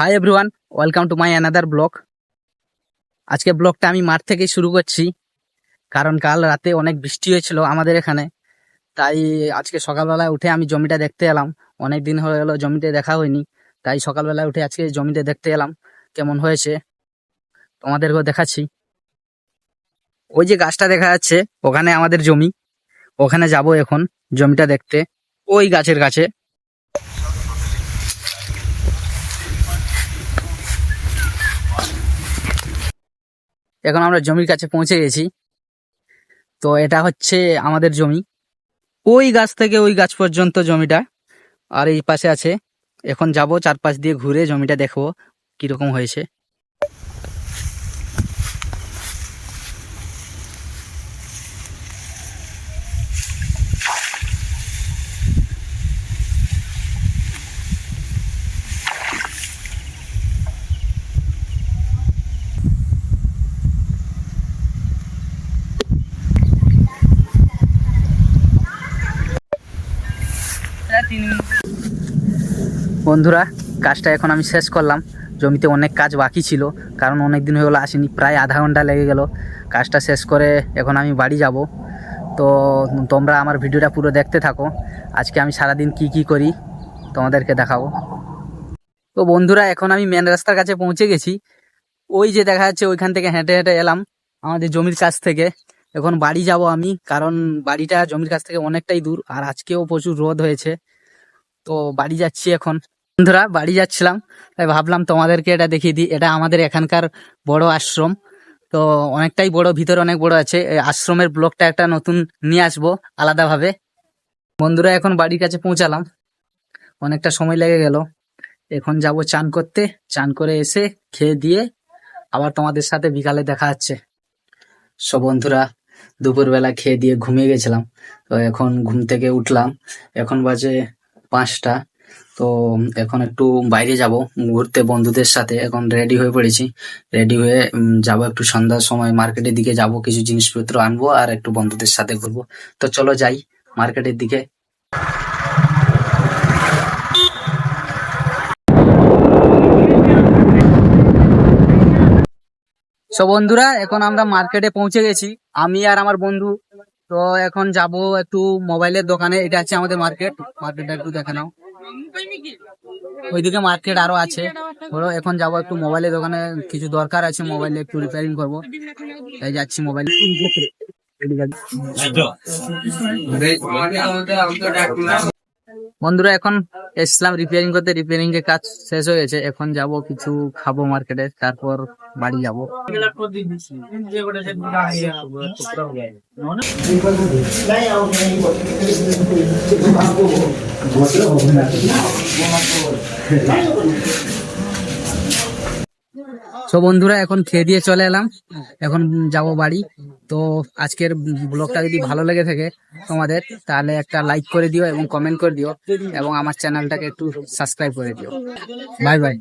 Hi everyone, welcome to my another blog. আজকে ব্লগটা আমি মাঠ থেকেই শুরু করছি, কারণ কাল রাতে অনেক বৃষ্টি হয়েছিল আমাদের এখানে। তাই আজকে সকালবেলায় উঠে আমি জমিটা দেখতে এলাম। অনেক দিন হয়ে গেলো জমিতে দেখা হয়নি, তাই সকালবেলায় উঠে আজকে জমিতে দেখতে এলাম কেমন হয়েছে, তোমাদেরকেও দেখাচ্ছি। ওই যে গাছটা দেখা যাচ্ছে ওখানে আমাদের জমি, ওখানে যাব এখন জমিটা দেখতে, ওই গাছের কাছে। এখন আমরা জমির কাছে পৌঁছে গেছি। তো এটা হচ্ছে আমাদের জমি, ওই গাছ থেকে ওই গাছ পর্যন্ত জমিটা, আর এই পাশে আছে। এখন যাব চারপাশ দিয়ে ঘুরে জমিটা দেখবো কিরকম হয়েছে। বন্ধুরা, কাজটা এখন আমি শেষ করলাম। জমিতে অনেক কাজ বাকি ছিল, কারণ অনেক দিন হয়ে গেলো আসিনি, প্রায় আধা ঘন্টা লেগে গেল। কাজটা শেষ করে এখন আমি বাড়ি যাব। তো তোমরা আমার ভিডিওটা পুরো দেখতে থাকো। আজকে আমি সারাদিন কি কি করি তোমাদেরকে দেখাবো। তো বন্ধুরা, এখন আমি মেন রাস্তার কাছে পৌঁছে গেছি। ওই যে দেখা যাচ্ছে ওইখান থেকে হেঁটে হেঁটে এলাম আমাদের জমির কাছ থেকে। এখন বাড়ি যাব আমি, কারণ বাড়িটা জমির কাছ থেকে অনেকটাই দূর, আর আজকেও প্রচুর রোদ হয়েছে। তো বাড়ি যাচ্ছি এখন। বন্ধুরা, বাড়ি যাচ্ছিলাম, তাই ভাবলাম তোমাদেরকে এটা দেখিয়ে দিই। এটা আমাদের এখানকার বড় আশ্রম। তো অনেকটাই বড়, ভিতরে অনেক বড় আছে। এই আশ্রমের ব্লগটা একটা নতুন নিয়ে আসবো আলাদাভাবে। বন্ধুরা, এখন বাড়ির কাছে পৌঁছালাম, অনেকটা সময় লেগে গেল। এখন যাব চান করতে, চান করে এসে খেয়ে দিয়ে আবার তোমাদের সাথে বিকালে দেখা হচ্ছে। সব বন্ধুরা, দুপুরবেলা খেয়ে দিয়ে ঘুমিয়ে গেছিলাম। তো এখন ঘুম থেকে উঠলাম, এখন বাজে 5টা। তো এখন একটু বাইরে যাব ঘুরতে বন্ধুদের সাথে। এখন রেডি হয়ে পড়েছি, রেডি হয়ে যাব একটু সন্ধ্যার সময় মার্কেটের দিকে যাব, কিছু জিনিসপত্র আনবো আর একটু বন্ধুদের সাথে ঘুরবো। তো চলো যাই মার্কেটের দিকে। সো বন্ধুরা, এখন আমরা মার্কেটে পৌঁছে গেছি, আমি আর আমার বন্ধু। তো এখন যাব একটু মোবাইলের দোকানে। এটা হচ্ছে আমাদের মার্কেট, মার্কেটটা একটু দেখে নাও। ওইদিকে মার্কেট আরো আছে বড়। এখন যাব একটু মোবাইলের দোকানে, কিছু দরকার আছে, মোবাইলে একটু রিপেয়ারিং করবো, তাই যাচ্ছি মোবাইল। বন্ধুরা, এখন এসলাম রিপেয়ারিং করতে, রিপেয়ারিং এর কাজ শেষ হয়ে গেছে। এখন যাব কিছু খাবো মার্কেটে, তারপর বাড়ি যাব। তো বন্ধুরা, এখন খেয়ে দিয়ে চলে এলাম, এখন যাব বাড়ি। তো আজকের ব্লগটা যদি ভালো লেগে থাকে তোমাদের, তাহলে একটা লাইক করে দিও এবং কমেন্ট করে দিও, এবং আমার চ্যানেলটাকে একটু সাবস্ক্রাইব করে দিও। Bye bye.